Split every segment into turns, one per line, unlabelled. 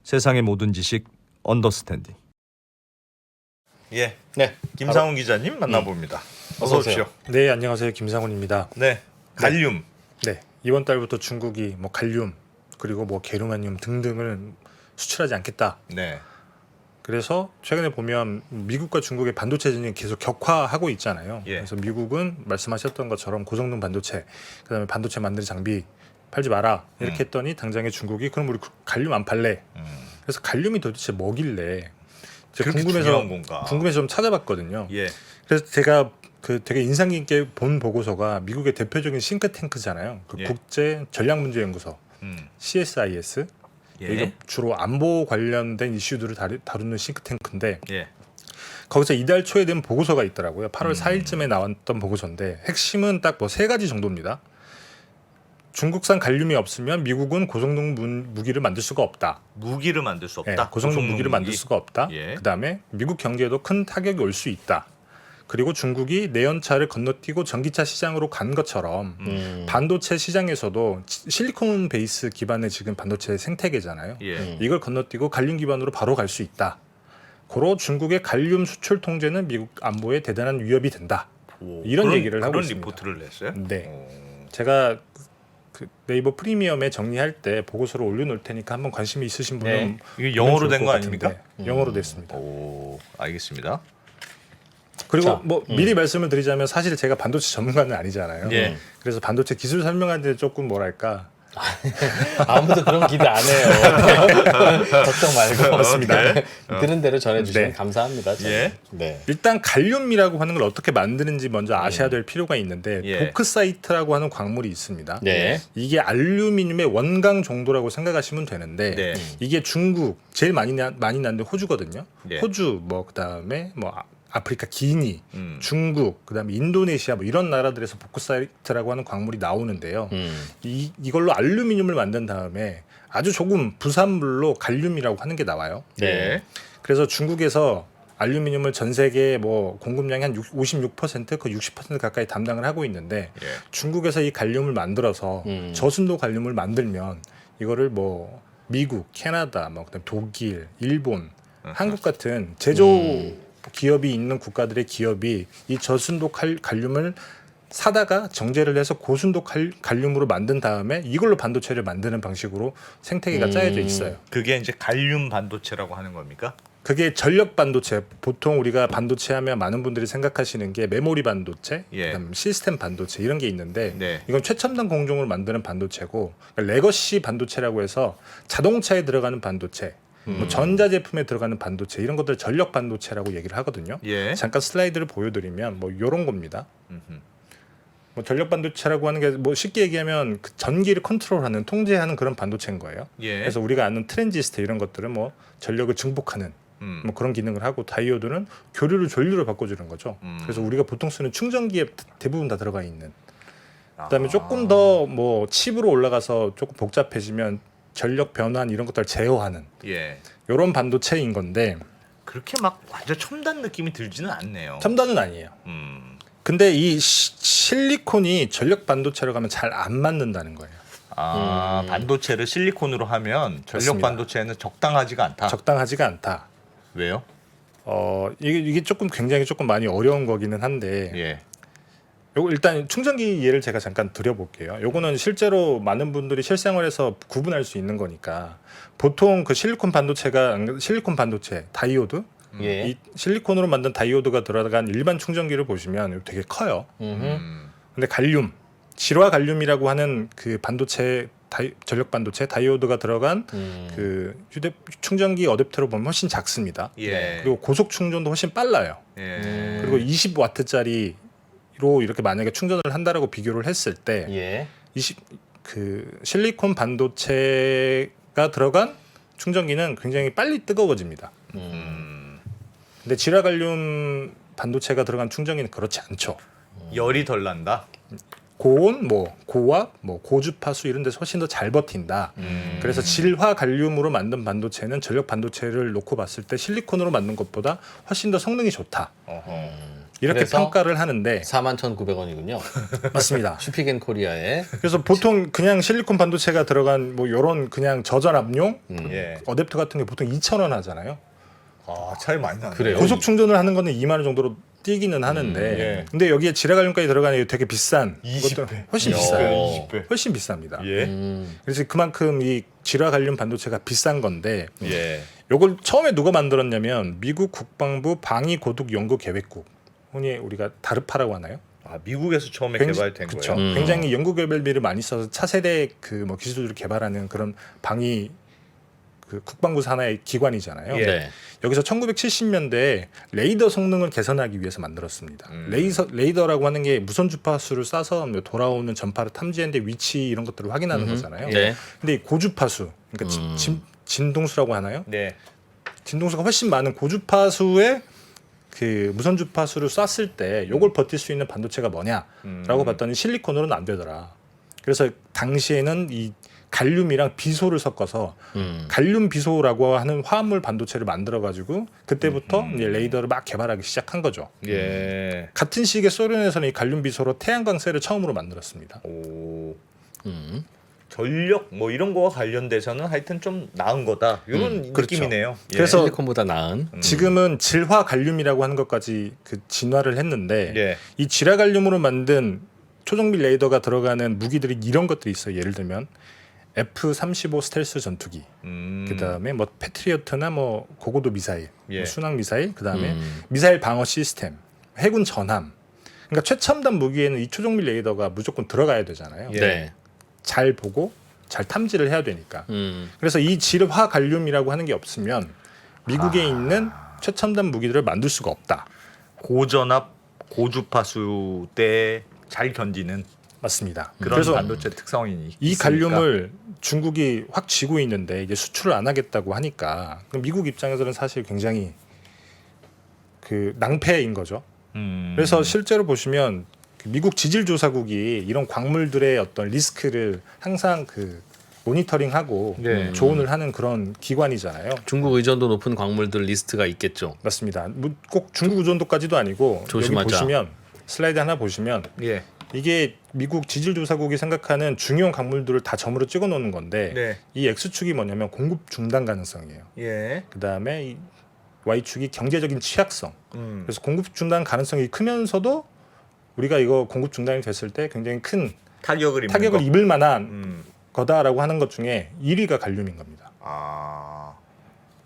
세상의 모든 지식 언더스탠딩. 예,
네,
김상훈 기자님 만나봅니다. 어서 오십시오.
네, 안녕하세요. 김상훈입니다.
네, 갈륨.
네, 이번 달부터 중국이 뭐 갈륨 그리고 뭐 게르마늄 등등을 수출하지 않겠다.
네,
그래서 최근에 보면 미국과 중국의 반도체 전쟁이 계속 격화하고 있잖아요.
예.
그래서 미국은 말씀하셨던 것처럼 고성능 반도체, 그다음에 반도체 만드는 장비 팔지 마라 이렇게 했더니 당장에 중국이 그럼 우리 갈륨 안 팔래. 그래서 갈륨이 도대체 뭐길래 제가
그렇게 중요한 건가?
궁금해서 좀 찾아봤거든요.
예,
그래서 제가 그 되게 인상 깊게 본 보고서가 미국의 대표적인 싱크탱크잖아요. 그
예.
국제 전략문제연구소 CSIS.
예,
이거 주로 안보 관련된 이슈들을 다루는 싱크탱크인데
예,
거기서 이달 초에 된 보고서가 있더라고요. 8월 4일쯤에 나왔던 보고서인데 핵심은 딱 뭐 세 가지 정도입니다. 중국산 갈륨이 없으면 미국은 고성능 무기를 만들 수가 없다.
무기를 만들 수
네,
없다.
고성능 무기를 만들 수가 없다.
예.
그다음에 미국 경제에도 큰 타격이 올 수 있다. 그리고 중국이 내연차를 건너뛰고 전기차 시장으로 간 것처럼 반도체 시장에서도 실리콘 베이스 기반의 지금 반도체 생태계잖아요.
예,
이걸 건너뛰고 갈륨 기반으로 바로 갈 수 있다. 고로 중국의 갈륨 수출 통제는 미국 안보에 대단한 위협이 된다.
오,
이런 얘기를 하고
그런
있습니다.
리포트를 냈어요.
네,
오,
제가 그 네이버 프리미엄에 정리할 때 보고서를 올려놓을 테니까 한번 관심이 있으신 분은
네.
이게 영어로
보면
된
좋을
거
것 같은데.
아닙니까?
영어로 됐습니다.
오, 알겠습니다.
그리고
자,
뭐 미리 말씀을 드리자면 사실 제가 반도체 전문가는 아니잖아요.
예.
그래서 반도체 기술 설명하는데 조금 뭐랄까
아무도 그런 기대 안 해요. 걱정 말고
맞습니다.
들은 대로 전해주시면
네.
감사합니다. 저는.
예.
네.
일단 갈륨이라고 하는 걸 어떻게 만드는지 먼저 아셔야 될 필요가 있는데
예.
보크사이트라고 하는 광물이 있습니다.
네.
이게 알루미늄의 원강 정도라고 생각하시면 되는데
네.
이게 중국 제일 많이 나는데 호주거든요.
예.
호주 뭐 그다음에 뭐 아프리카 기니,
음.
중국, 그다음에 인도네시아 뭐 이런 나라들에서 보크사이트라고 하는 광물이 나오는데요. 이걸로 알루미늄을 만든 다음에 아주 조금 부산물로 갈륨이라고 하는 게 나와요.
네.
그래서 중국에서 알루미늄을 전 세계 뭐 공급량의 한 56%, 그 60% 가까이 담당을 하고 있는데
예.
중국에서 이 갈륨을 만들어서 저순도 갈륨을 만들면 이거를 뭐 미국, 캐나다, 뭐 그다음 독일, 일본, 한국 같은 제조 기업이 있는 국가들의 기업이 이 저순도 갈륨을 사다가 정제를 해서 고순도 갈륨으로 만든 다음에 이걸로 반도체를 만드는 방식으로 생태계가 짜여져 있어요.
그게 이제 갈륨 반도체라고 하는 겁니까?
그게 전력 반도체. 보통 우리가 반도체 하면 많은 분들이 생각하시는 게 메모리 반도체,
예.
그다음 시스템 반도체 이런 게 있는데
네.
이건 최첨단 공정으로 만드는 반도체고 그러니까 레거시 반도체라고 해서 자동차에 들어가는 반도체, 뭐 전자제품에 들어가는 반도체 이런 것들 전력 반도체라고 얘기를 하거든요.
예.
잠깐 슬라이드를 보여드리면 뭐 이런 겁니다.
음흠.
뭐 전력 반도체라고 하는 게 뭐 쉽게 얘기하면 그 전기를 컨트롤하는 통제하는 그런 반도체인 거예요.
예.
그래서 우리가 아는 트랜지스터 이런 것들은 뭐 전력을 증폭하는 뭐 그런 기능을 하고 다이오드는 교류를 전류로 바꿔주는 거죠. 그래서 우리가 보통 쓰는 충전기에 대부분 다 들어가 있는. 그다음에 조금 더 뭐 칩으로 올라가서 조금 복잡해지면 전력 변환 이런 것들 제어하는
예.
이런 반도체인 건데
그렇게 막 완전 첨단 느낌이 들지는 않네요.
첨단은 아니에요. 근데 이 실리콘이 전력 반도체로 가면 잘 안 맞는다는 거예요.
반도체를 실리콘으로 하면 전력
맞습니다.
반도체는 적당하지가 않다.
적당하지가 않다.
왜요?
이게 조금 굉장히 조금 많이 어려운 거기는 한데
예.
요거 일단 충전기 예를 제가 잠깐 드려볼게요. 요거는 실제로 많은 분들이 실생활에서 구분할 수 있는 거니까 보통 그 실리콘 반도체 다이오드
예.
이 실리콘으로 만든 다이오드가 들어간 일반 충전기를 보시면 되게 커요. 근데 갈륨 질화 갈륨이라고 하는 그 반도체 전력 반도체 다이오드가 들어간 그 충전기 어댑터로 보면 훨씬 작습니다.
예.
그리고 고속 충전도 훨씬 빨라요.
예.
그리고 20와트짜리로 이렇게 만약에 충전을 한다라고 비교를 했을 때
예.
그 실리콘 반도체가 들어간 충전기는 굉장히 빨리 뜨거워집니다. 근데 질화갈륨 반도체가 들어간 충전기는 그렇지 않죠.
열이 덜 난다.
고온, 뭐 고압, 뭐 고주파수 이런 데서 훨씬 더 잘 버틴다. 그래서 질화 갈륨으로 만든 반도체는 전력 반도체를 놓고 봤을 때 실리콘으로 만든 것보다 훨씬 더 성능이 좋다.
어허.
이렇게
그래서
평가를 하는데
41,900원이군요.
맞습니다.
슈피겐 코리아에
그래서 보통 그냥 실리콘 반도체가 들어간 뭐 이런 그냥 저전압용
예.
어댑터 같은 게 보통 2,000원 하잖아요.
아, 차이 많이 나네.
그래요?
고속 충전을 하는 거는 2만 원 정도로 뛰기는 하는데
예.
근데 여기에 지라갈륨까지 들어가는 게 되게 비싼
20배.
것들 훨씬
야.
비싸요.
20배.
훨씬 비쌉니다.
예.
그래서 그만큼 이 지라갈륨 반도체가 비싼 건데
예.
요걸 처음에 누가 만들었냐면 미국 국방부 방위고득연구계획국 흔히 우리가 다르파라고 하나요?
아, 미국에서 처음에 개발된
그쵸.
거예요.
굉장히 연구개발비를 많이 써서 차세대 그 뭐 기술들을 개발하는 그런 방위 그 국방부 산하의 기관이잖아요.
예.
네.
여기서 1970년대에 레이더 성능을 개선하기 위해서 만들었습니다. 레이더라고 하는 게 무선 주파수를 쏴서 돌아오는 전파를 탐지하는데 위치 이런 것들을 확인하는 거잖아요.
네.
근데 이 고주파수, 그러니까 진동수라고 하나요?
네.
진동수가 훨씬 많은 고주파수의 그 무선 주파수를 쐈을 때 요걸 버틸 수 있는 반도체가 뭐냐라고 봤더니 실리콘으로는 안 되더라. 그래서 당시에는 이 갈륨이랑 비소를 섞어서 갈륨 비소라고 하는 화합물 반도체를 만들어 가지고 그때부터 이제 레이더를 막 개발하기 시작한 거죠.
예.
같은 시기에 소련에서는 이 갈륨 비소로 태양광셀을 처음으로 만들었습니다.
오.
음.
전력 뭐 이런 거와 관련돼서는 하여튼 좀 나은 거다. 이런
그렇죠.
느낌이네요. 예.
그래서
실리콘보다 나은.
지금은 질화 갈륨이라고 하는 것까지 그 진화를 했는데
예.
이 질화 갈륨으로 만든 초정밀 레이더가 들어가는 무기들이 이런 것들이 있어요. 예를 들면 F-35 스텔스 전투기, 그다음에 뭐 패트리어트나 뭐 고고도 미사일,
예.
뭐 순항 미사일, 그다음에 미사일 방어 시스템, 해군 전함. 그러니까 최첨단 무기에는 이 초정밀 레이더가 무조건 들어가야 되잖아요.
예.
네.
잘 보고 잘 탐지를 해야 되니까. 그래서 이 질화 갈륨이라고 하는 게 없으면 미국에 있는 최첨단 무기들을 만들 수가 없다.
고전압 고주파수 때 잘 견디는
맞습니다.
그런
그래서
반도체 특성이
이
있으니까.
갈륨을 중국이 확 쥐고 있는데 이제 수출을 안 하겠다고 하니까 그럼 미국 입장에서는 사실 굉장히 그 낭패인 거죠. 그래서 실제로 보시면 그 미국 지질조사국이 이런 광물들의 어떤 리스크를 항상 그 모니터링하고
네.
조언을 하는 그런 기관이잖아요.
중국 의존도 높은 광물들 리스트가 있겠죠.
맞습니다. 뭐꼭 중국 의존도까지도 아니고
조심하자.
여기 보시면 슬라이드 하나 보시면
예.
이게 미국 지질조사국이 생각하는 중요한 광물들을 다 점으로 찍어 놓는 건데
네.
이 X축이 뭐냐면 공급 중단 가능성이에요.
예.
그다음에 이 Y축이 경제적인 취약성.
음.
그래서 공급 중단 가능성이 크면서도 우리가 이거 공급 중단이 됐을 때 굉장히 큰
타격을 입는
타격을
거.
입을 만한
음.
거다라고 하는 것 중에 1위가 갈륨인 겁니다.
아.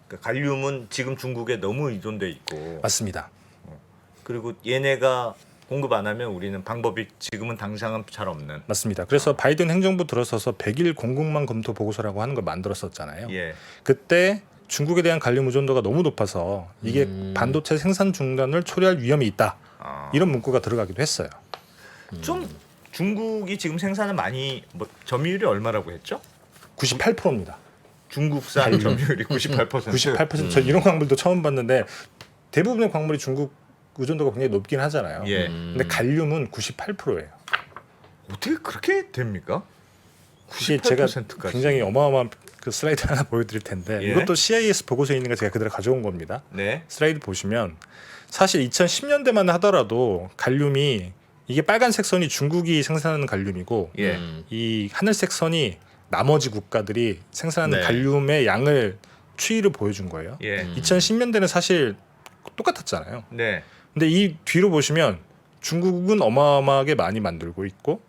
그러니까 갈륨은 지금 중국에 너무 의존돼 있고.
맞습니다.
그리고 얘네가 공급 안 하면 우리는 방법이 지금은 당장은 잘 없는.
맞습니다. 그래서 바이든 행정부 들어서서 100일 공급망 검토 보고서라고 하는 걸 만들었었잖아요.
예.
그때 중국에 대한 갈륨 의존도가 너무 높아서 이게 반도체 생산 중단을 초래할 위험이 있다.
아.
이런 문구가 들어가기도 했어요.
좀 중국이 지금 생산을 많이 뭐 점유율이 얼마라고 했죠?
98%입니다.
중국산 점유율이 98%.
98%. 저 이런 광물도 처음 봤는데 대부분의 광물이 중국 의존도가 굉장히 높긴 하잖아요.
예.
근데 갈륨은 98%예요.
어떻게 그렇게 됩니까?
이게 제가
98%까지.
굉장히 어마어마한 그 슬라이드 하나 보여드릴 텐데
예.
이것도 CIS 보고서에 있는 거 제가 그대로 가져온 겁니다.
네.
슬라이드 보시면 사실 2010년대만 하더라도 갈륨이 이게 빨간색 선이 중국이 생산하는 갈륨이고
예.
이 하늘색 선이 나머지 국가들이 생산하는
네.
갈륨의 양을 추이를 보여준 거예요.
예.
2010년대는 사실 똑같았잖아요.
네.
근데 이 뒤로 보시면 중국은 어마어마하게 많이 만들고 있고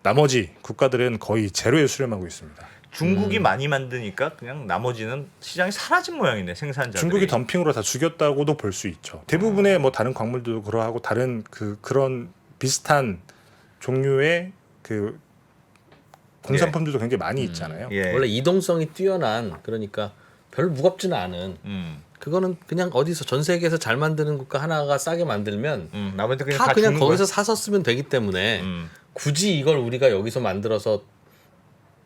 나머지 국가들은 거의 제로에 수렴하고 있습니다.
중국이 많이 만드니까 그냥 나머지는 시장이 사라진 모양이네, 생산자들이.
중국이 덤핑으로 다 죽였다고도 볼 수 있죠. 대부분의 뭐 다른 광물들도 그러하고 다른 그런 비슷한 종류의 그 공산품들도 굉장히 많이 있잖아요.
예.
원래 이동성이 뛰어난 그러니까 별로 무겁지는 않은 그거는 그냥 어디서 전 세계에서 잘 만드는 국가 하나가 싸게 만들면
나머지 그냥
다
다
그냥
주는
거기서
거야?
사서 쓰면 되기 때문에 굳이 이걸 우리가 여기서 만들어서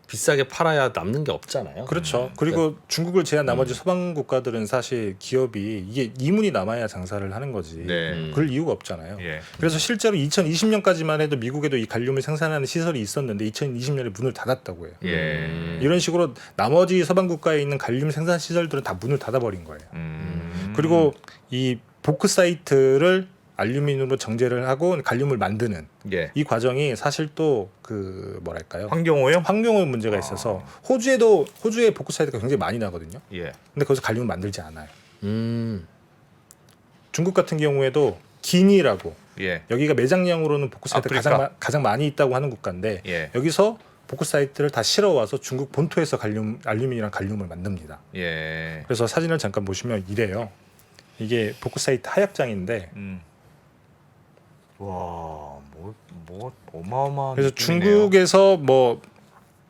비싸게 팔아야 남는 게 없잖아요.
그렇죠. 그리고 중국을 제한 나머지 서방 국가들은 사실 기업이 이게 이문이 남아야 장사를 하는 거지.
네.
그럴 이유가 없잖아요.
예.
그래서 실제로 2020년까지만 해도 미국에도 이 갈륨을 생산하는 시설이 있었는데 2020년에 문을 닫았다고 해요.
예.
이런 식으로 나머지 서방 국가에 있는 갈륨 생산 시설들은 다 문을 닫아버린 거예요. 그리고 이 보크사이트를 알루미늄으로 정제를 하고 갈륨을 만드는
예.
이 과정이 사실 또 그 뭐랄까요?
환경오염?
환경오염 문제가 있어서 호주에 보크사이트가 굉장히 많이 나거든요.
예.
근데 거기서 갈륨을 만들지 않아요.
음.
중국 같은 경우에도 기니라고
예.
여기가 매장량으로는 보크사이트가
아프리카.
가장 많이 있다고 하는 국가인데
예.
여기서 보크사이트를 다 실어 와서 중국 본토에서 알루미늄이랑 갈륨을 만듭니다.
예.
그래서 사진을 잠깐 보시면 이래요. 이게 보크사이트 하약장인데
와, 뭐 어마어마한.
그래서
느낌이네요.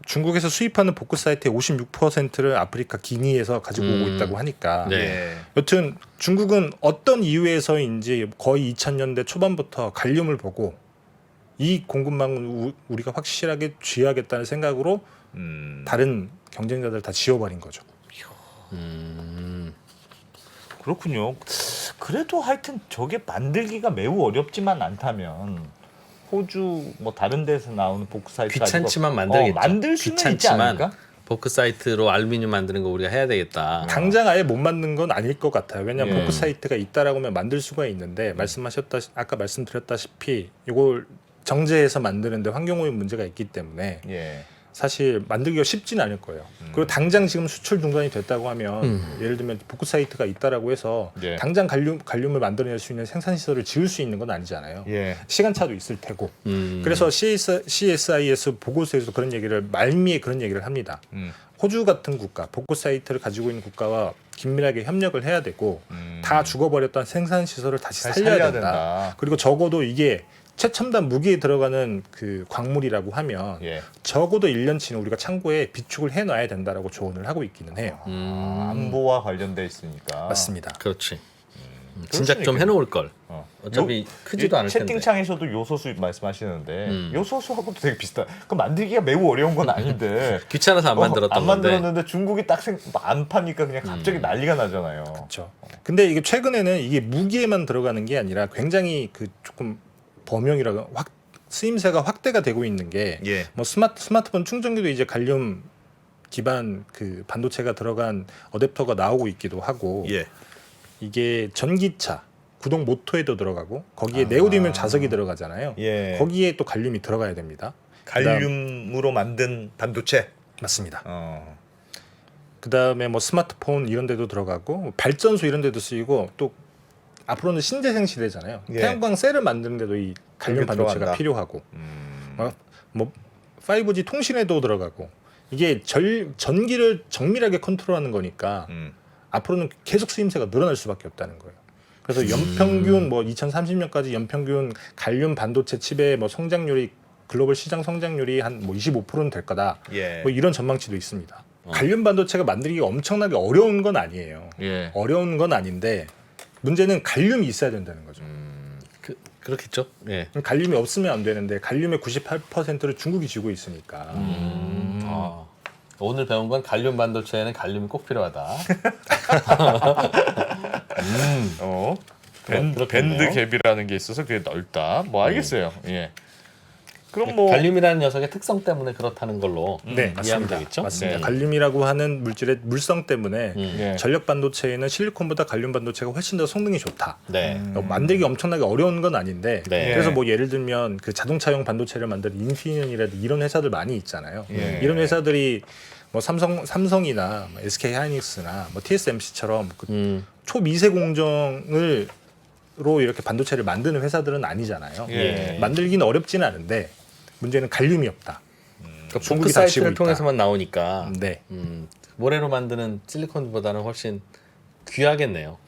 중국에서 수입하는 보크사이트의 56%를 아프리카 기니에서 가지고 오고 있다고 하니까
네.
예.
여튼 중국은 어떤 이유에서인지 거의 2000년대 초반부터 갈륨을 보고 이 공급망을 우리가 확실하게 쥐어야겠다는 생각으로 다른 경쟁자들 다 지워버린 거죠.
그렇군요. 그래도 하여튼 저게 만들기가 매우 어렵지만 않다면 호주 뭐 다른 데서 나오는 보크사이트
귀찮지만 만들겠죠.
만들 수는 있지
귀찮지만
않을까?
보크사이트로 알루미늄 만드는 거 우리가 해야 되겠다.
당장 아예 못 만든 건 아닐 것 같아요. 왜냐하면
예.
보크사이트가 있다라고 하면 만들 수가 있는데 아까 말씀드렸다시피 이걸 정제해서 만드는데 환경오염 문제가 있기 때문에
예.
사실 만들기가 쉽지는 않을 거예요. 그리고 당장 지금 수출 중단이 됐다고 하면 예를 들면 보크사이트가 있다라고 해서
예.
당장 갈륨을 만들어낼 수 있는 생산 시설을 지을 수 있는 건 아니잖아요.
예.
시간차도 있을 테고. 그래서 CSIS 보고서에서 그런 얘기를 말미에 그런 얘기를 합니다. 호주 같은 국가, 보크사이트를 가지고 있는 국가와 긴밀하게 협력을 해야 되고 다 죽어버렸던 생산 시설을 다시 살려야 된다. 그리고 적어도 이게 최첨단 무기에 들어가는 그 광물이라고 하면
예.
적어도 1년치는 우리가 창고에 비축을 해놔야 된다라고 조언을 하고 있기는 해요.
안보와 관련돼 있으니까.
맞습니다.
그렇지.
그럴
진작
수는
좀
있겠네.
해놓을 걸. 어차피 크지도 않을 텐데.
채팅창에서도 요소수 말씀하시는데 요소수하고도 되게 비슷한. 그 만들기가 매우 어려운 건 아닌데
귀찮아서 안 만들었던
안
건데.
만들었는데 중국이 딱 안 파니까 그냥 갑자기 난리가 나잖아요.
그렇죠. 근데 이게 최근에는 이게 무기에만 들어가는 게 아니라 굉장히 그 조금 범용이라고 쓰임새가 확대가 되고 있는 게
예.
뭐 스마트폰 충전기도 이제 갈륨 기반 그 반도체가 들어간 어댑터가 나오고 있기도 하고
예.
이게 전기차 구동 모터에도 들어가고 거기에 네오디뮴 자석이 들어가잖아요.
예.
거기에 또 갈륨이 들어가야 됩니다.
갈륨으로 만든 반도체.
맞습니다.
어.
그다음에 뭐 스마트폰 이런 데도 들어가고 발전소 이런 데도 쓰이고 또 앞으로는 신재생 시대잖아요.
예.
태양광 셀을 만드는 데도 이 갈륨
그게
반도체가
들어간다.
필요하고 뭐 5G 통신에도 들어가고 이게 전기를 정밀하게 컨트롤하는 거니까 앞으로는 계속 쓰임새가 늘어날 수밖에 없다는 거예요. 그래서 연평균 뭐 2030년까지 연평균 갈륨 반도체 칩의 뭐 성장률이 글로벌 시장 성장률이 한 뭐 25%는 될 거다.
예.
뭐 이런 전망치도 있습니다. 갈륨 반도체가 만들기가 엄청나게 어려운 건 아니에요.
예.
어려운 건 아닌데 문제는 갈륨이 있어야 된다는 거죠.
그렇겠죠. 예.
갈륨이 없으면 안 되는데 갈륨의 98%를 중국이 쥐고 있으니까.
오늘 배운 건 갈륨 반도체에는 갈륨이 꼭 필요하다.
밴드 갭이라는 게 있어서 그게 넓다. 뭐 알겠어요. 예. 그럼 뭐
갈륨이라는 녀석의 특성 때문에 그렇다는 걸로
네,
이해하면
맞습니다.
되겠죠.
맞습니다.
네.
갈륨이라고 하는 물질의 물성 때문에
예.
전력 반도체에는 실리콘보다 갈륨 반도체가 훨씬 더 성능이 좋다.
네.
만들기 엄청나게 어려운 건 아닌데
네.
그래서 뭐 예를 들면 그 자동차용 반도체를 만드는 인피니언이라든지 이런 회사들 많이 있잖아요.
예.
이런 회사들이 뭐 삼성이나 뭐 SK 하이닉스나 뭐 TSMC처럼 그 초미세 공정으로 이렇게 반도체를 만드는 회사들은 아니잖아요.
예.
만들기는 어렵지는 않은데 문제는 갈륨이 없다.
그러니까
중국이 다 쥐고
보크사이트를
있다.
통해서만 나오니까
네,
모래로 만드는 실리콘보다는 훨씬 귀하겠네요.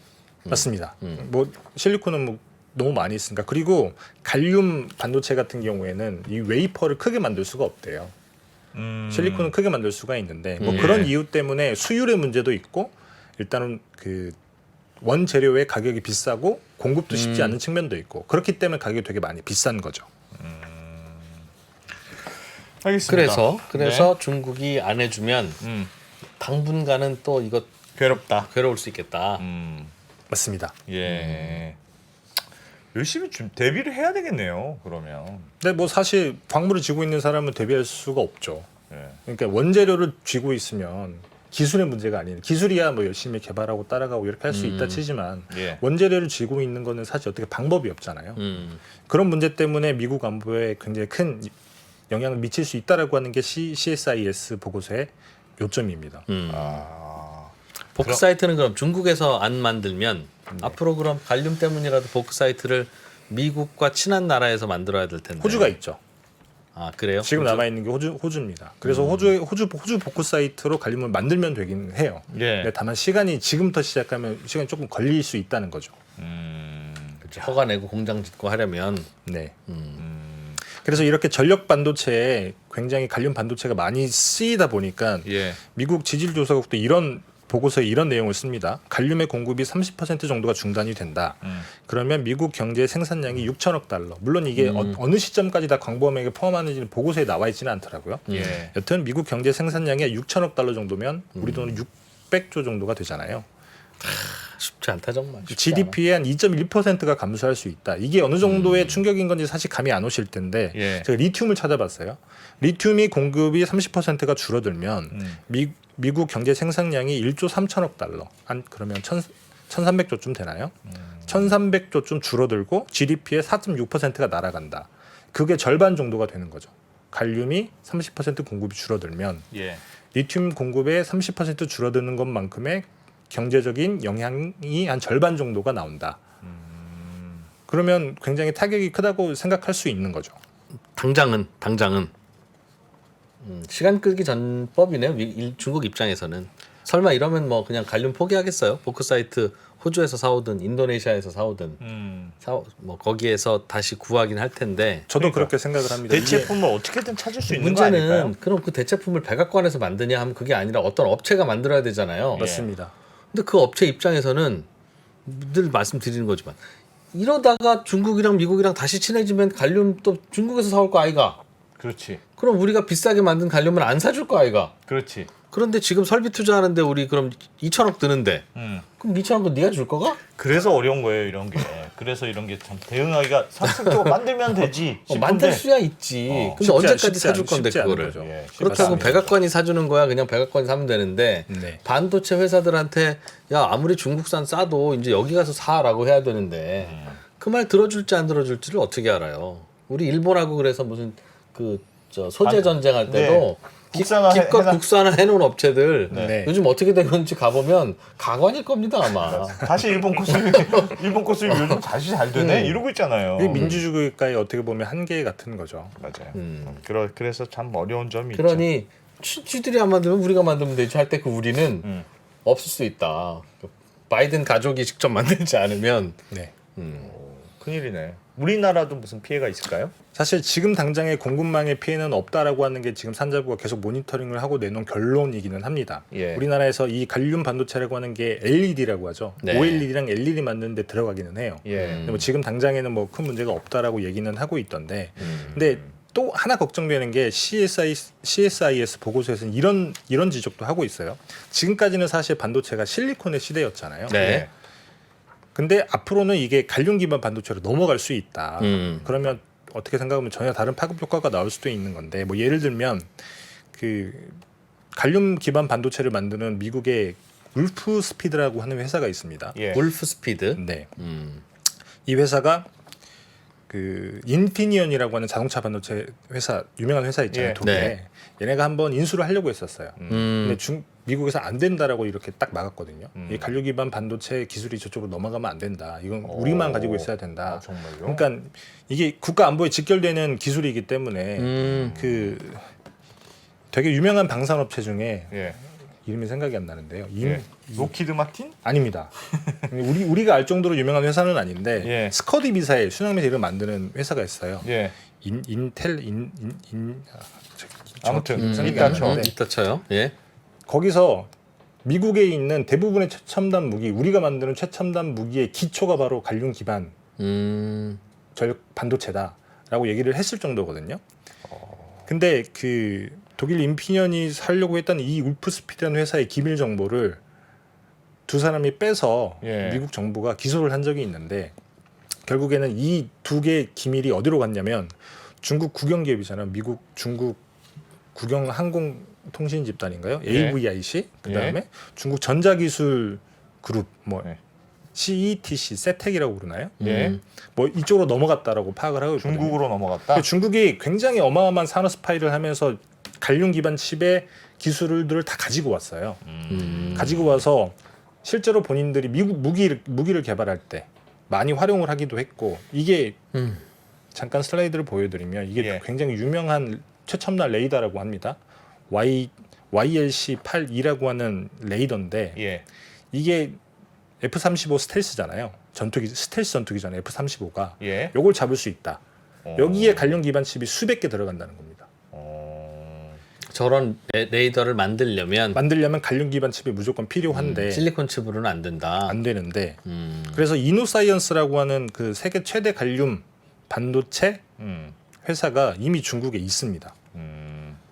맞습니다. 뭐 실리콘은 뭐 너무 많이 있으니까. 그리고 갈륨 반도체 같은 경우에는 이 웨이퍼를 크게 만들 수가 없대요. 실리콘은 크게 만들 수가 있는데 뭐 그런 이유 때문에 수율의 문제도 있고 일단은 그 원재료의 가격이 비싸고 공급도 쉽지 않은 측면도 있고 그렇기 때문에 가격이 되게 많이 비싼 거죠.
알겠습니다.
그래서 중국이 안 해주면
네.
당분간은 또 이거
괴롭다.
괴로울 수 있겠다.
맞습니다.
예. 열심히 대비를 해야 되겠네요. 그러면.
근데 뭐 사실 광물을 쥐고 있는 사람은 대비할 수가 없죠.
예.
그러니까 원재료를 쥐고 있으면 기술의 문제가 아닌 기술이야 뭐 열심히 개발하고 따라가고 이렇게 할 수 있다 치지만
예.
원재료를 쥐고 있는 거는 사실 어떻게 방법이 없잖아요. 그런 문제 때문에 미국 안보에 굉장히 큰 영향을 미칠 수 있다라고 하는 게 CSIS 보고서의 요점입니다.
보크사이트는 그럼 중국에서 안 만들면 앞으로 그럼 갈륨 때문이라도 보크사이트를 미국과 친한 나라에서 만들어야 될 텐데.
호주가 있죠.
아 그래요?
지금 남아 있는 게 호주입니다. 그래서 호주 보크 사이트로 갈륨을 만들면 되긴 해요.
예.
근데 다만 시간이 지금부터 시작하면 시간이 조금 걸릴 수 있다는 거죠.
그렇죠. 허가 내고 공장 짓고 하려면
네. 그래서 이렇게 전력 반도체에 굉장히 갈륨 반도체가 많이 쓰이다 보니까
예.
미국 지질조사국도 이런 보고서에 이런 내용을 씁니다. 갈륨의 공급이 30% 정도가 중단이 된다. 그러면 미국 경제 생산량이 6천억 달러. 물론 이게 어느 시점까지 다 광범위하게 포함하는지는 보고서에 나와 있지는 않더라고요.
예.
여튼 미국 경제 생산량이 6천억 달러 정도면 우리 돈은 600조 정도가 되잖아요.
쉽지 않다 정말.
GDP의 한 2.1%가 감소할 수 있다. 이게 어느 정도의 충격인 건지 사실 감이 안 오실 텐데
예.
제가 리튬을 찾아봤어요. 리튬이 공급이 30%가 줄어들면 미국 경제 생산량이 1조 3천억 달러. 한 그러면 1,300조쯤 되나요? 1,300조쯤 줄어들고 GDP의 4.6%가 날아간다. 그게 절반 정도가 되는 거죠. 갈륨이 30% 공급이 줄어들면
예.
리튬 공급의 30% 줄어드는 것만큼의 경제적인 영향이 한 절반 정도가 나온다. 그러면 굉장히 타격이 크다고 생각할 수 있는 거죠.
당장은 시간 끌기 전법이네요. 중국 입장에서는 설마 이러면 뭐 그냥 갈륨 포기하겠어요? 보크사이트 호주에서 사오든 인도네시아에서 사오든 뭐 거기에서 다시 구하긴 할 텐데.
저도
그러니까
그렇게 생각을 합니다.
대체품을 어떻게든 찾을 수 있는 거 아닐까요?
문제는 그럼 그 대체품을 백악관에서 만드냐 하면 그게 아니라 어떤 업체가 만들어야 되잖아요.
맞습니다.
근데 그 업체 입장에서는 늘 말씀드리는 거지만 이러다가 중국이랑 미국이랑 다시 친해지면 갈륨 또 중국에서 사올 거 아이가.
그렇지.
그럼 우리가 비싸게 만든 갈륨은 안 사줄 거 아이가.
그렇지.
그런데 지금 설비 투자하는데 우리 그럼 2천억 드는데 그럼 2천억 네가 줄 거가?
그래서 어려운 거예요, 이런 게. 그래서 이런 게 참 대응하기가 사실적으로 만들면 되지. 싶은데.
만들 수야 있지. 근데
쉽지
언제까지
쉽지
사줄
않-
건데
쉽지 않은
그거를.
거죠.
예,
그렇다고
맞습니다.
백악관이 사주는 거야. 그냥 백악관이 사면 되는데
네.
반도체 회사들한테 야 아무리 중국산 싸도 이제 여기 가서 사라고 해야 되는데 그 말 들어줄지 안 들어줄지를 어떻게 알아요? 우리 일본하고 그래서 무슨 소재 전쟁할 때도
국산화
기껏
해놔-
국산화 해놓은 업체들
네.
요즘 어떻게 되는지 가보면 가관일 겁니다 아마.
다시 일본 코스튬 요즘 다시 잘 되네 이러고 있잖아요.
이 민주주의가의 어떻게 보면 한계 같은 거죠.
맞아요. 그래서 참 어려운 점이
그러니 쥐들이 안 만들면 우리가 만들면 되지 할 때 그 우리는 없을 수 있다. 바이든 가족이 직접 만들지 않으면
네.
있죠. 큰일이네. 우리나라도 무슨 피해가 있을까요?
사실 지금 당장의 공급망의 피해는 없다라고 하는 게 지금 산자부가 계속 모니터링을 하고 내놓은 결론이기는 합니다.
예.
우리나라에서 이 갈륨 반도체라고 하는 게 LED라고 하죠.
네.
OLED랑 LED 만드는 데 들어가기는 해요.
예.
근데 뭐 지금 당장에는 뭐 큰 문제가 없다라고 얘기는 하고 있던데 근데 또 하나 걱정되는 게 CSIS 보고서에서는 이런 지적도 하고 있어요. 지금까지는 사실 반도체가 실리콘의 시대였잖아요.
네.
근데 앞으로는 이게 갈륨 기반 반도체로 넘어갈 수 있다.
음.
그러면 어떻게 생각하면 전혀 다른 파급 효과가 나올 수도 있는 건데 뭐 예를 들면 그 갈륨 기반 반도체를 만드는 미국의 울프 스피드라고 하는 회사가 있습니다.
예.
울프 스피드.
네. 이 회사가 그 인피니언이라고 하는 자동차 반도체 회사 유명한 회사 있잖아요.
예.
독일에.
네.
얘네가 한번 인수를 하려고 했었어요.
음.
근데 미국에서 안 된다라고 이렇게 딱 막았거든요. 이 갈륨 기반 반도체 기술이 저쪽으로 넘어가면 안 된다. 이건 우리만 가지고 있어야 된다.
아, 정말요?
그러니까 이게 국가 안보에 직결되는 기술이기 때문에 그 되게 유명한 방산업체 중에
예.
이름이 생각이 안 나는데요.
예. 로키드 마틴?
아닙니다. 우리가 알 정도로 유명한 회사는 아닌데
예.
스커디 미사일 순항미사일을 만드는 회사가 있어요.
예. 아무튼
생각이
이따
안
쳐.
나는데
이따 쳐요. 예.
거기서 미국에 있는 대부분의 최첨단 무기, 우리가 만드는 최첨단 무기의 기초가 바로 갈륨 기반 전력 반도체다라고 얘기를 했을 정도거든요. 근데 그 독일 인피니언이 살려고 했던 이 울프스피드라는 회사의 기밀 정보를 두 사람이 빼서
예.
미국 정부가 기소를 한 적이 있는데 결국에는 이 두 개의 기밀이 어디로 갔냐면 중국 국영 기업이잖아요. 미국 중국 국영 항공통신 집단인가요?
예.
AVIC 그다음에 중국 전자기술 그룹 뭐
예.
CETC, 세텍이라고 그러나요?
예.
뭐 이쪽으로 넘어갔다라고 파악을 하고 있거든요.
중국으로 넘어갔다.
중국이 굉장히 어마어마한 산업 스파이를 하면서 갈륨 기반 칩의 기술들을 다 가지고 왔어요. 가지고 와서 실제로 본인들이 미국 무기를 개발할 때 많이 활용을 하기도 했고 이게 잠깐 슬라이드를 보여드리면 이게
예.
굉장히 유명한 최첨단 레이더라고 합니다. YLC-82라고 하는 레이더인데
예.
이게 F-35 스텔스잖아요. 스텔스 전투기잖아요. F-35가.
예.
요걸 잡을 수 있다.
어.
여기에 갈륨 기반 칩이 수백 개 들어간다는 겁니다.
저런 레이더를 만들려면
갈륨 기반 칩이 무조건 필요한데
실리콘 칩으로는 안 된다.
안 되는데
음.
그래서 이노사이언스라고 하는 그 세계 최대 갈륨 반도체 회사가 이미 중국에 있습니다.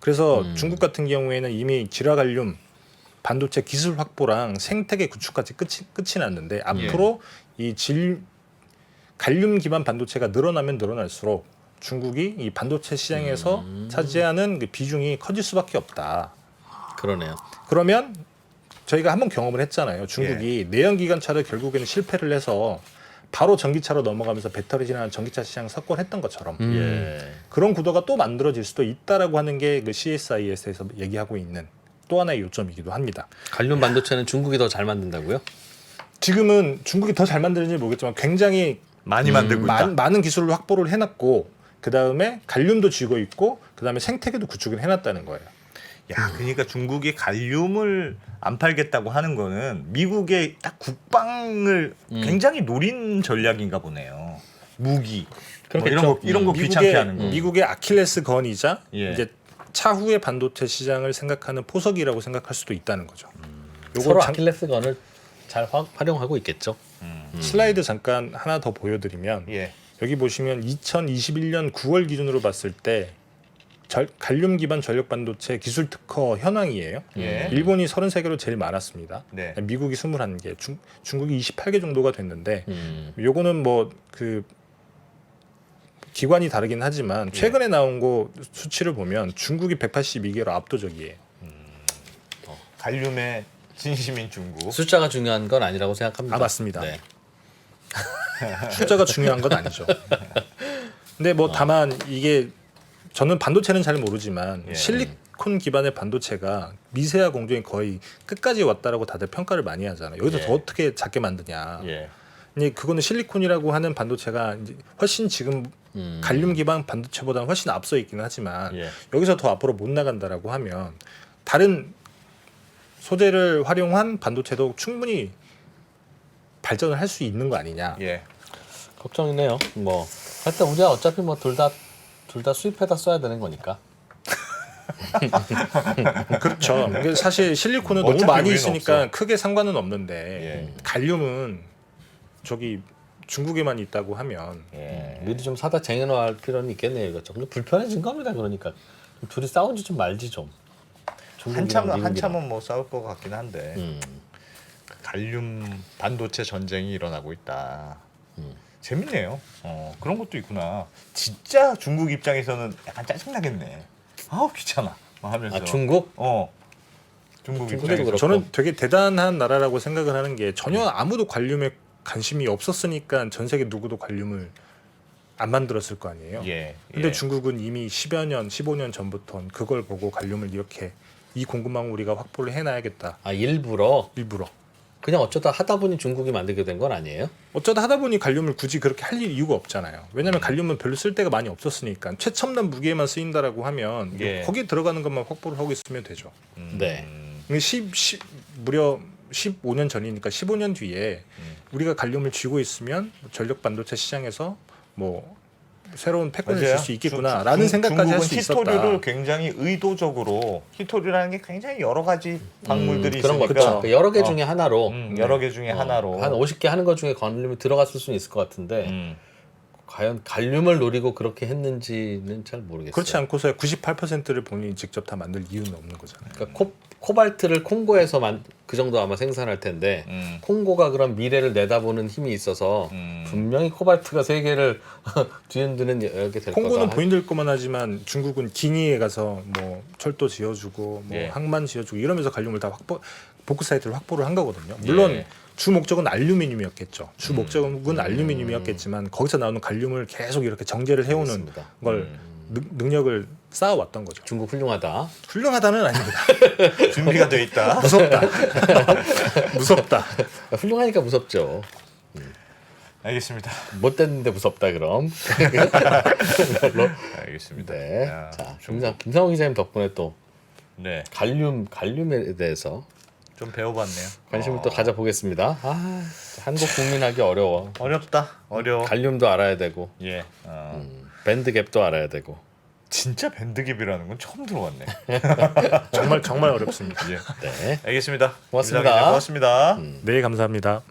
그래서 중국 같은 경우에는 이미 질화갈륨 반도체 기술 확보랑 생태계 구축까지 끝이 났는데 앞으로 이 갈륨 기반 반도체가 늘어나면 늘어날수록 중국이 이 반도체 시장에서 차지하는 그 비중이 커질 수밖에 없다.
그러네요.
그러면 저희가 한번 경험을 했잖아요. 중국이 내연기관차를 결국에는 실패를 해서 바로 전기차로 넘어가면서 배터리 진화하는 전기차 시장을 석권했던 것처럼
예.
그런 구도가 또 만들어질 수도 있다라고 하는 게 그 CSIS에서 얘기하고 있는 또 하나의 요점이기도 합니다.
갈륨 반도체는 중국이 더 잘 만든다고요?
지금은 중국이 더 잘 만드는지 모르겠지만 굉장히
많이 만들고 있다.
많은 기술을 확보를 해놨고 그 다음에 갈륨도 쥐고 있고 그 다음에 생태계도 구축을 해놨다는 거예요.
야, 그러니까 중국이 갈륨을 안 팔겠다고 하는 거는 미국의 딱 국방을 굉장히 노린 전략인가 보네요. 무기 뭐 이런 거 귀찮게 하는 거.
미국의 아킬레스건이자
예.
이제 차후의 반도체 시장을 생각하는 포석이라고 생각할 수도 있다는 거죠.
서로 아킬레스건을 잘 활용하고 있겠죠.
슬라이드 잠깐 하나 더 보여드리면
예.
여기 보시면 2021년 9월 기준으로 봤을 때 갈륨 기반 전력 반도체 기술 특허 현황이에요.
예.
일본이 33개로 제일 많았습니다.
네.
미국이 21개, 중국이 28개 정도가 됐는데 요거는 뭐 그 기관이 다르긴 하지만 최근에 나온 거 수치를 보면 중국이 182개로 압도적이에요.
갈륨의 진심인 중국.
숫자가 중요한 건 아니라고 생각합니다.
아, 맞습니다.
네.
숫자가 중요한 건 아니죠. 근데 뭐 다만 이게 저는 반도체는 잘 모르지만
예.
실리콘 기반의 반도체가 미세화 공정이 거의 끝까지 왔다라고 다들 평가를 많이 하잖아요. 여기서
예.
더 어떻게 작게 만드냐.
예.
근데 그거는 실리콘이라고 하는 반도체가 이제 훨씬 지금 갈륨 기반 반도체보다는 훨씬 앞서 있기는 하지만
예.
여기서 더 앞으로 못 나간다라고 하면 다른 소재를 활용한 반도체도 충분히 발전을 할 수 있는 거 아니냐.
예.
걱정이네요. 뭐 하여튼 우리가 어차피 뭐 둘 다 수입해다 써야 되는 거니까.
그렇죠. 이게 사실 실리콘은 너무
어차피
많이
우리는
있으니까
없어.
크게 상관은 없는데
예.
갈륨은 저기 중국에만 있다고 하면
예.
미리 좀 사다 쟁여놓을 필요는 있겠네요. 이거 좀 불편해진 겁니다. 그러니까 둘이 싸우지 좀 말지 좀.
한참은 뭐 싸울 것 같긴 한데
음.
갈륨 반도체 전쟁이 일어나고 있다. 재밌네요. 그런 것도 있구나. 진짜 중국 입장에서는 약간 짜증나겠네. 아우 귀찮아. 막 하면서.
아 중국?
중국
중국도
입장에서.
그렇고.
저는 되게 대단한 나라라고 생각을 하는 게 전혀 아무도 갈륨에 관심이 없었으니까 전 세계 누구도 갈륨을 안 만들었을 거 아니에요.
예.
근데
예.
중국은 이미 10여 년, 15년 전부터 그걸 보고 갈륨을 이렇게 이 공급망을 우리가 확보를 해놔야겠다.
아 일부러
일부러.
그냥 어쩌다 하다 보니 중국이 만들게 된 건 아니에요?
어쩌다 하다 보니 갈륨을 굳이 그렇게 할 이유가 없잖아요. 왜냐하면 갈륨은 별로 쓸 데가 많이 없었으니까 최첨단 무기에만 쓰인다라고 하면
예.
거기에 들어가는 것만 확보를 하고 있으면 되죠.
네.
무려 15년 전이니까 15년 뒤에 우리가 갈륨을 쥐고 있으면 전력 반도체 시장에서 뭐 새로운 패권을 줄 수 있겠구나라는 생각까지 할 수 있었다.
히토류를 굉장히 의도적으로 히토류라는 게 굉장히 여러 가지 광물들이
그런
있으니까
거죠. 그 여러 개 중에 하나로
여러 개 중에 하나로
한 50개 하는 것 중에 건림이 들어갔을 수는 있을 것 같은데 과연 갈륨을 노리고 그렇게 했는지는 잘 모르겠어요.
그렇지 않고서야 98%를 본인이 직접 다 만들 이유는 없는 거잖아요.
그러니까 코발트를 콩고에서 그 정도 아마 생산할 텐데 콩고가 그런 미래를 내다보는 힘이 있어서 분명히 코발트가 세계를 뒤흔드는 이렇게 될 거다.
콩고는 본인들 것만 하지만 중국은 기니에 가서 뭐 철도 지어주고 뭐
예.
항만 지어주고 이러면서 갈륨을 다 보크 사이트를 확보를 한 거거든요. 물론
예.
주 목적은 알루미늄이었겠죠. 주 목적은 알루미늄이었겠지만 거기서 나오는 갈륨을 계속 이렇게 정제를 해오는
그렇습니다.
걸 능력을 쌓아왔던 거죠.
중국 훌륭하다.
훌륭하다는 아닙니다.
준비가 돼 있다.
무섭다. 무섭다.
훌륭하니까 무섭죠.
알겠습니다.
못 됐는데 무섭다 그럼.
알겠습니다.
네.
야,
자,
중국.
김상호 기자님 덕분에 또
네,
갈륨에 대해서
좀 배워봤네요.
관심을 또 가져보겠습니다. 한국 국민하기 어려워.
어렵다. 어려워.
갈륨도 알아야 되고
예.
밴드갭도 알아야 되고.
진짜 밴드갭이라는 건 처음 들어봤네.
정말 어렵습니다.
예.
네.
알겠습니다.
고맙습니다.
김상희 기자, 고맙습니다.
네, 감사합니다.